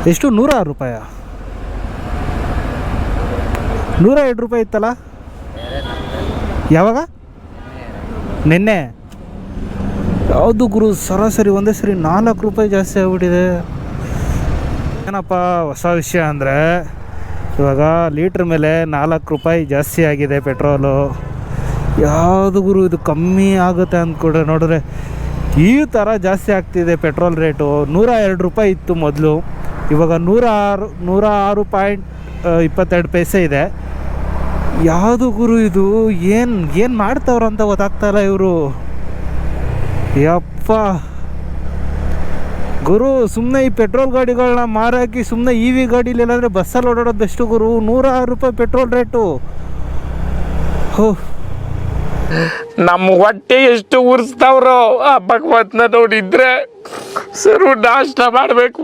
ಎಷ್ಟು 106 ರೂಪಾಯ? 102 ರೂಪಾಯಿ ಇತ್ತಲ್ಲ ಯಾವಾಗ? ನಿನ್ನೆ. ಯಾವುದು ಗುರು ಸರಾಸರಿ ಒಂದೇ ಸರಿ 4 ರೂಪಾಯಿ ಜಾಸ್ತಿ ಆಗ್ಬಿಟ್ಟಿದೆ. ಏನಪ್ಪ ಹೊಸ ವಿಷಯ ಅಂದರೆ ಇವಾಗ ಲೀಟ್ರ್ ಮೇಲೆ 4 ರೂಪಾಯಿ ಜಾಸ್ತಿ ಆಗಿದೆ ಪೆಟ್ರೋಲು. ಯಾವುದು ಗುರು ಇದು ಕಮ್ಮಿ ಆಗುತ್ತೆ ಅಂದ್ಕೊಂಡ್ರೆ ನೋಡಿದ್ರೆ ಈ ಥರ ಜಾಸ್ತಿ ಆಗ್ತಿದೆ ಪೆಟ್ರೋಲ್ ರೇಟು. 102 ರೂಪಾಯಿ ಇತ್ತು ಮೊದಲು, ಇವಾಗ 106.22 ಪೈಸೆ ಇದೆ. ಯಾವುದು ಗುರು ಇದು? ಏನು ಮಾಡ್ತಾವ್ರಂತ ಗೊತ್ತಾಗ್ತಾಯಿಲ್ಲ ಇವರು. ಯಪ್ಪ ಗುರು, ಸುಮ್ಮನೆ ಈ ಪೆಟ್ರೋಲ್ ಗಾಡಿಗಳನ್ನ ಮಾರಾಕಿ ಸುಮ್ಮನೆ ಇ ವಿ ಗಾಡೀಲಿ ಇಲ್ಲಾಂದರೆ ಬಸ್ಸಲ್ಲಿ ಓಡಾಡೋದು ಬೆಸ್ಟು ಗುರು. 106 ರೂಪಾಯಿ ಪೆಟ್ರೋಲ್ ರೇಟು. ಹೋ, ನಮ್ಮ ಹೊಟ್ಟೆ ಎಷ್ಟು ಉರಿಸ್ತಾವ್ರೋ ಆ ಭಗವಂತನ ನೋಡಿದ್ರೆ ಸರು ನಾಷ್ಟ ಮಾಡಬೇಕು.